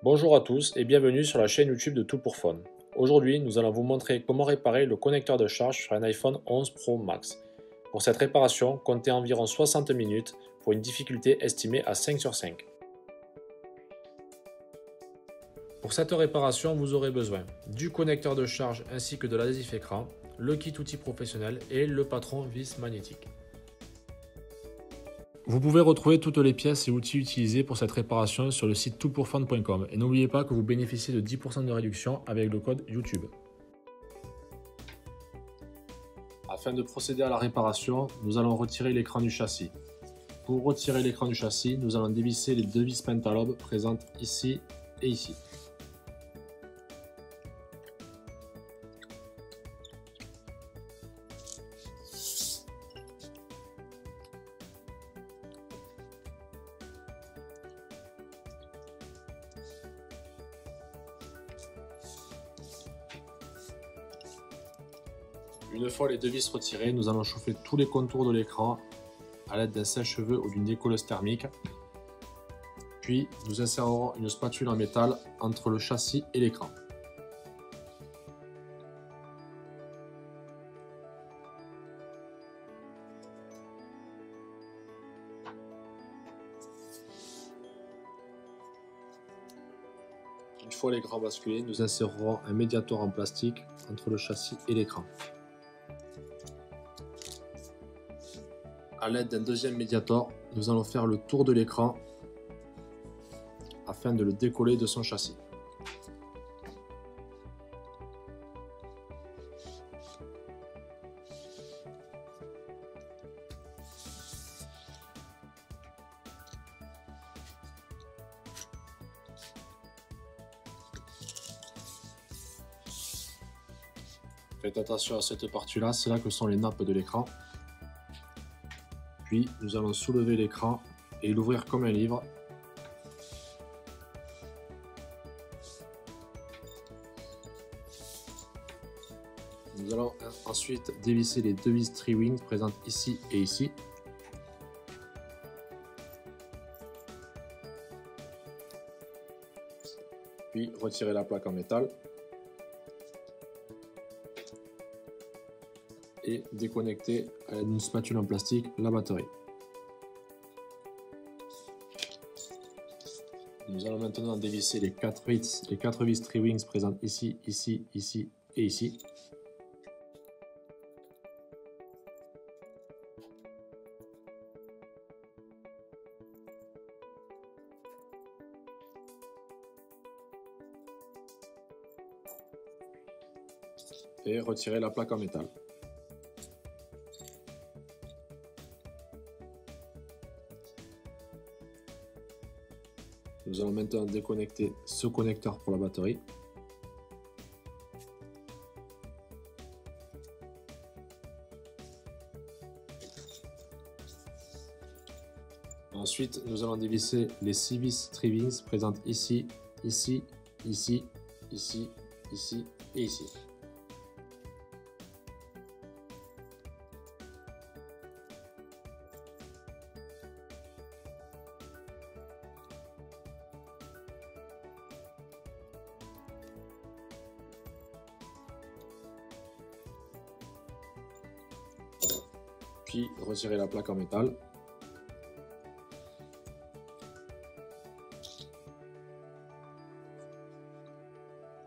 Bonjour à tous et bienvenue sur la chaîne YouTube de Tout pour Phone. Aujourd'hui, nous allons vous montrer comment réparer le connecteur de charge sur un iPhone 11 Pro Max. Pour cette réparation, comptez environ 60 minutes pour une difficulté estimée à 5 sur 5. Pour cette réparation, vous aurez besoin du connecteur de charge ainsi que de l'adhésif écran, le kit outil professionnel et le patron vis magnétique. Vous pouvez retrouver toutes les pièces et outils utilisés pour cette réparation sur le site toutpourphone.com et n'oubliez pas que vous bénéficiez de 10% de réduction avec le code YouTube. Afin de procéder à la réparation, nous allons retirer l'écran du châssis. Pour retirer l'écran du châssis, nous allons dévisser les deux vis pentalobes présentes ici et ici. Une fois les deux vis retirées, nous allons chauffer tous les contours de l'écran à l'aide d'un sèche-cheveux ou d'une décolleuse thermique. Puis nous insérerons une spatule en métal entre le châssis et l'écran. Une fois l'écran basculé, nous insérerons un médiator en plastique entre le châssis et l'écran. À l'aide d'un deuxième médiator, nous allons faire le tour de l'écran afin de le décoller de son châssis. Faites attention à cette partie-là, c'est là que sont les nappes de l'écran. Puis nous allons soulever l'écran et l'ouvrir comme un livre. Nous allons ensuite dévisser les deux vis Tri-Wing présentes ici et ici. Puis retirer la plaque en métal. Et déconnecter à l'aide d'une spatule en plastique la batterie. Nous allons maintenant dévisser les quatre vis Tri-Wing présentes ici, ici, ici et ici. Et retirer la plaque en métal. Nous allons maintenant déconnecter ce connecteur pour la batterie. Ensuite, nous allons dévisser les 6 vis Tri-Wing présentes ici, ici, ici, ici, ici et ici. Puis retirer la plaque en métal.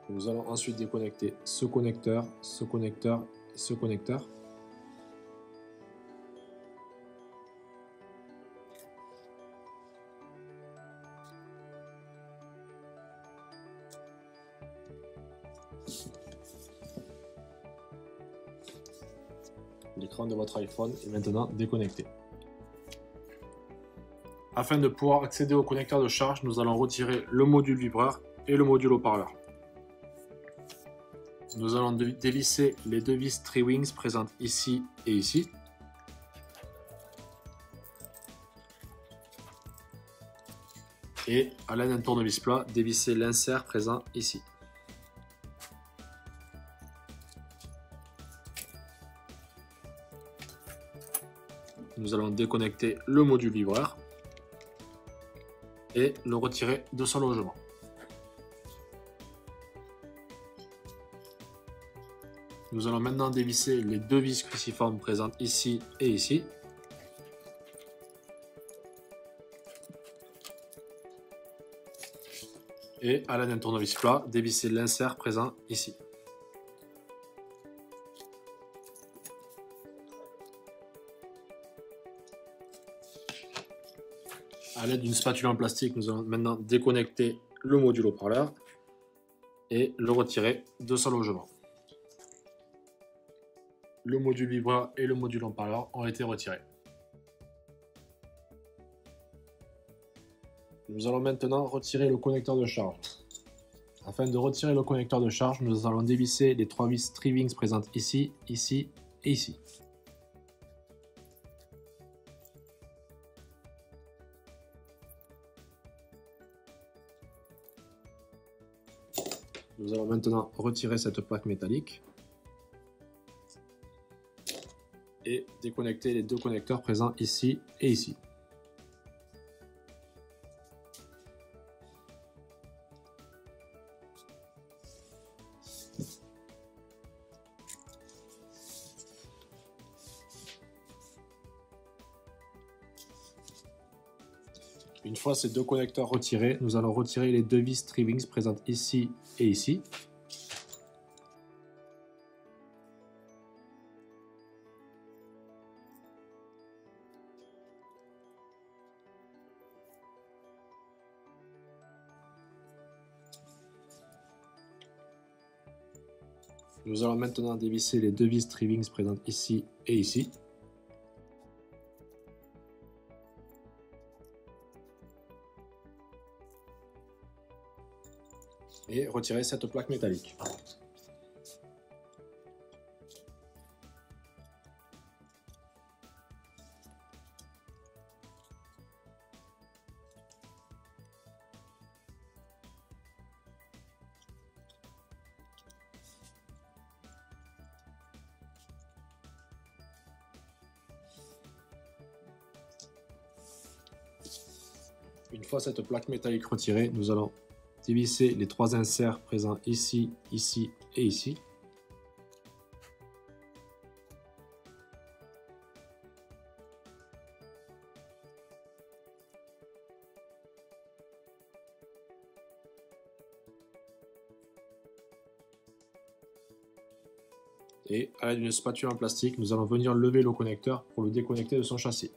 Nous allons ensuite déconnecter ce connecteur, ce connecteur et ce connecteur. L'écran de votre iPhone est maintenant déconnecté. Afin de pouvoir accéder au connecteur de charge, nous allons retirer le module vibreur et le module haut-parleur. Nous allons dévisser les deux vis Tri-Wing présentes ici et ici. Et à l'aide d'un tournevis plat, dévisser l'insert présent ici. Nous allons déconnecter le module vibreur et le retirer de son logement. Nous allons maintenant dévisser les deux vis cruciformes présentes ici et ici. Et à l'aide d'un tournevis plat, dévisser l'insert présent ici. À l'aide d'une spatule en plastique, nous allons maintenant déconnecter le module haut-parleur et le retirer de son logement. Le module vibreur et le module haut-parleur ont été retirés. Nous allons maintenant retirer le connecteur de charge. Afin de retirer le connecteur de charge, nous allons dévisser les trois vis Tri-Wings présentes ici, ici et ici. Nous allons maintenant retirer cette plaque métallique et déconnecter les deux connecteurs présents ici et ici. Une fois ces deux connecteurs retirés, nous allons retirer les deux vis Tri-Wings présentes ici et ici. Nous allons maintenant dévisser les deux vis Tri-Wings présentes ici et ici. Et retirer cette plaque métallique. Une fois cette plaque métallique retirée, nous allons dévisser les trois inserts présents ici, ici et ici. Et à l'aide d'une spatule en plastique, nous allons venir lever le connecteur pour le déconnecter de son châssis.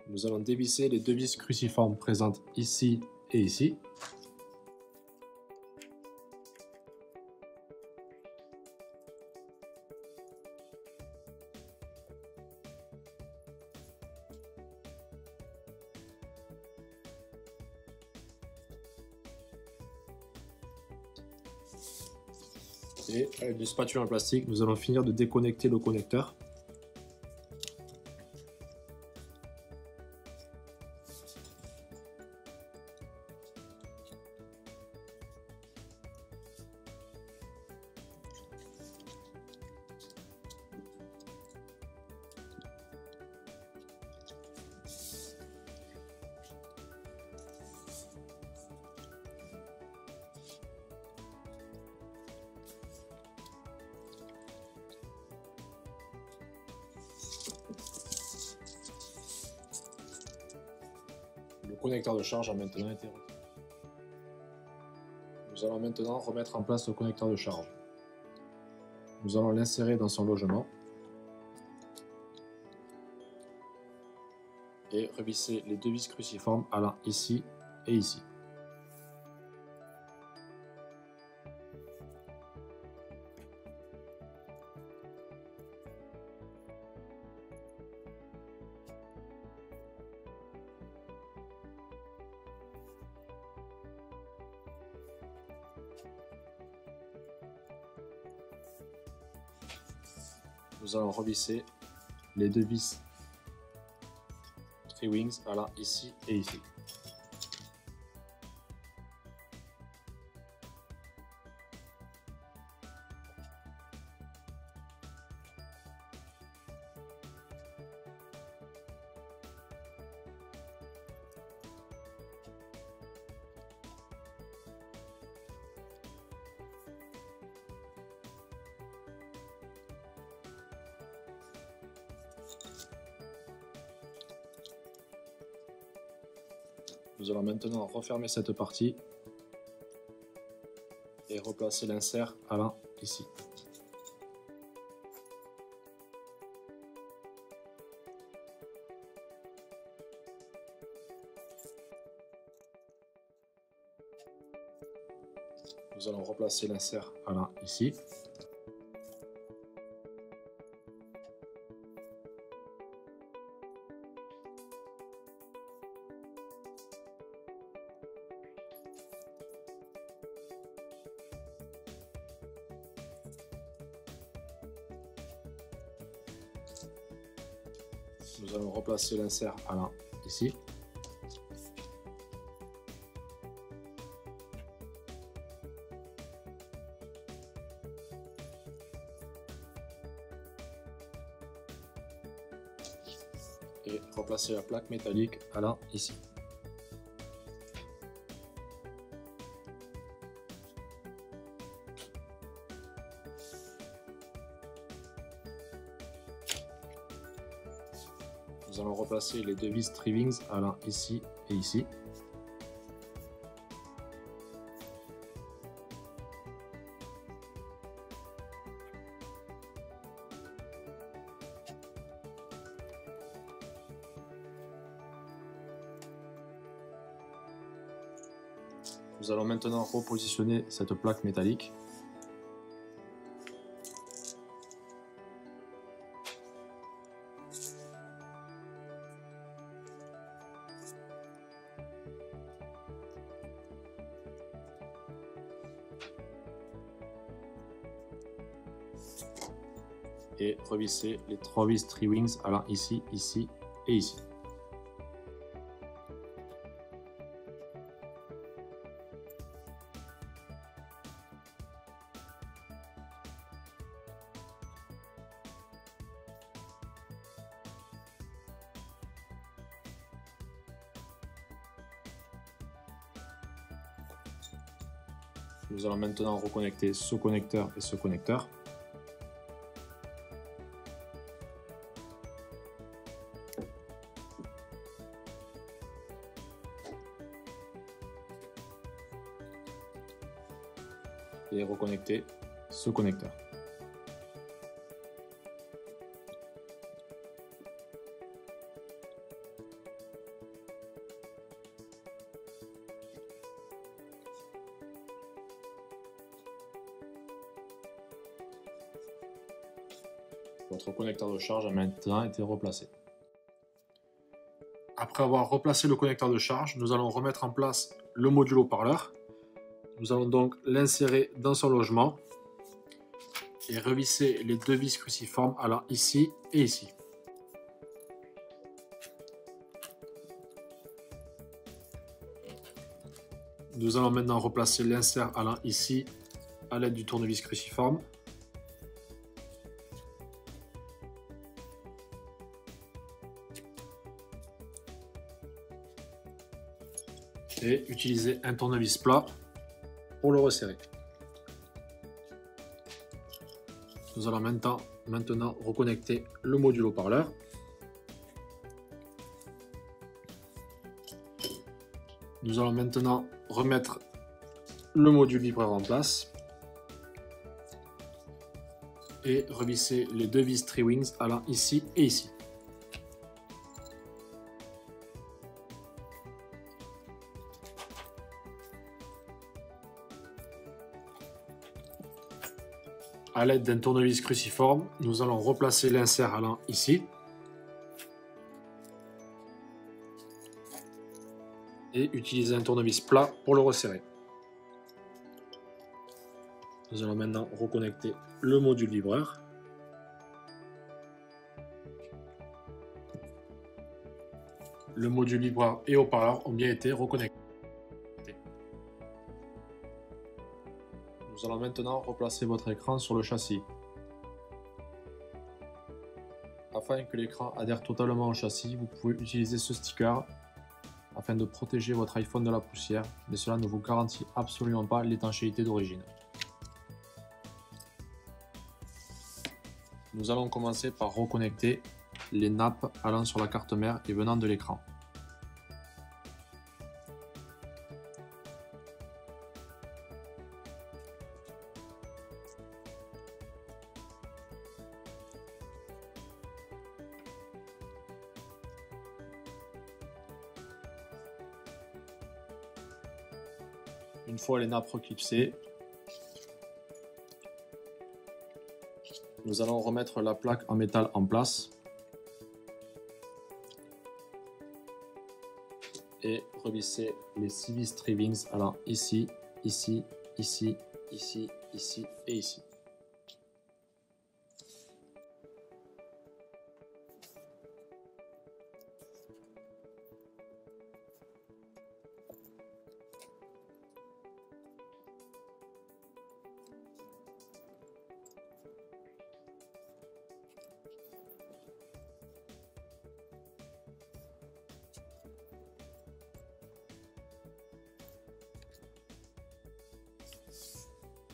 Nous allons dévisser les deux vis cruciformes présentes ici et ici. Et avec une spatule en plastique, nous allons finir de déconnecter le connecteur. Le connecteur de charge a maintenant été retiré. Nous allons maintenant remettre en place le connecteur de charge. Nous allons l'insérer dans son logement et revisser les deux vis cruciformes allant ici et ici. Nous allons revisser les deux vis Tri-Wings allant ici et ici. Nous allons maintenant refermer cette partie et replacer l'insert allant ici. Nous allons replacer l'insert allant ici. Nous allons replacer l'insert allant ici. Et replacer la plaque métallique allant ici. Nous allons replacer les deux vis Tri-Wings allant ici et ici. Nous allons maintenant repositionner cette plaque métallique. Et revisser les trois vis Tri-Wings allant ici, ici et ici. Nous allons maintenant reconnecter ce connecteur et ce connecteur. Et reconnecter ce connecteur. Votre connecteur de charge a maintenant été replacé. Après avoir replacé le connecteur de charge, nous allons remettre en place le module haut-parleur. Nous allons donc l'insérer dans son logement et revisser les deux vis cruciformes allant ici et ici. Nous allons maintenant replacer l'insert allant ici à l'aide du tournevis cruciforme. Et utiliser un tournevis plat pour le resserrer. Nous allons maintenant reconnecter le module haut-parleur. Nous allons maintenant remettre le module vibreur en place et revisser les deux vis Tri-Wings allant ici et ici. À l'aide d'un tournevis cruciforme, nous allons replacer l'insert allant ici et utiliser un tournevis plat pour le resserrer. Nous allons maintenant reconnecter le module vibreur. Le module vibreur et haut-parleur ont bien été reconnectés. Nous allons maintenant replacer votre écran sur le châssis. Afin que l'écran adhère totalement au châssis, vous pouvez utiliser ce sticker afin de protéger votre iPhone de la poussière, mais cela ne vous garantit absolument pas l'étanchéité d'origine. Nous allons commencer par reconnecter les nappes allant sur la carte mère et venant de l'écran. Une fois les nappes reclipsées, nous allons remettre la plaque en métal en place et revisser les 6 vis Trivings allant ici, ici, ici, ici, ici et ici.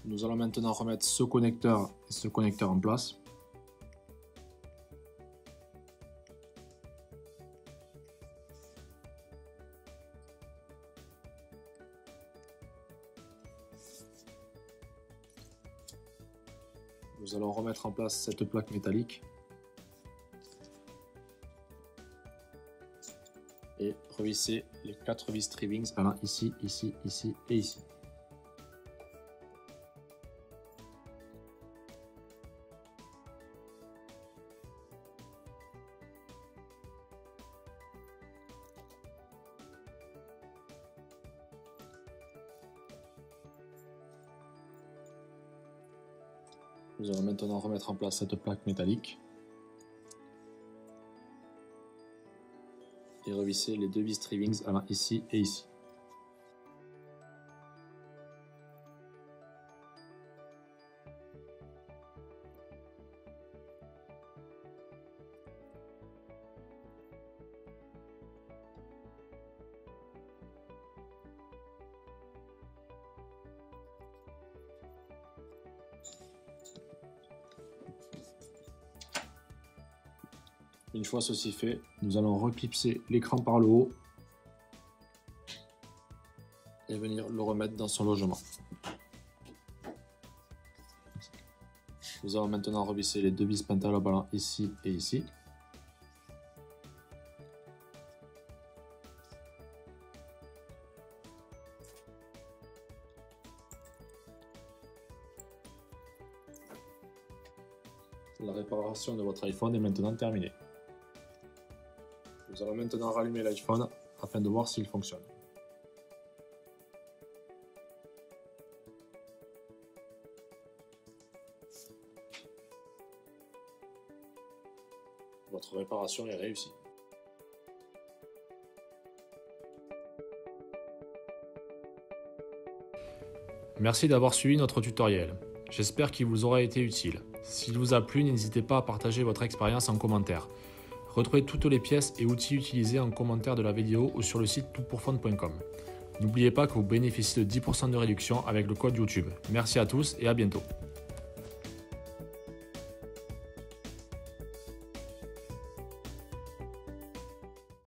Nous allons maintenant remettre ce connecteur et ce connecteur en place. Nous allons remettre en place cette plaque métallique et revisser les 4 vis Trivings allant ici, ici, ici et ici. Nous allons maintenant remettre en place cette plaque métallique et revisser les 2 vis Trivings allant ici et ici. Une fois ceci fait, nous allons reclipser l'écran par le haut et venir le remettre dans son logement. Nous allons maintenant revisser les 2 vis Pentalobe allant ici et ici. La réparation de votre iPhone est maintenant terminée. Nous allons maintenant rallumer l'iPhone afin de voir s'il fonctionne. Votre réparation est réussie. Merci d'avoir suivi notre tutoriel. J'espère qu'il vous aura été utile. S'il vous a plu, n'hésitez pas à partager votre expérience en commentaire. Retrouvez toutes les pièces et outils utilisés en commentaire de la vidéo ou sur le site toutpourfun.com. N'oubliez pas que vous bénéficiez de 10% de réduction avec le code YouTube. Merci à tous et à bientôt.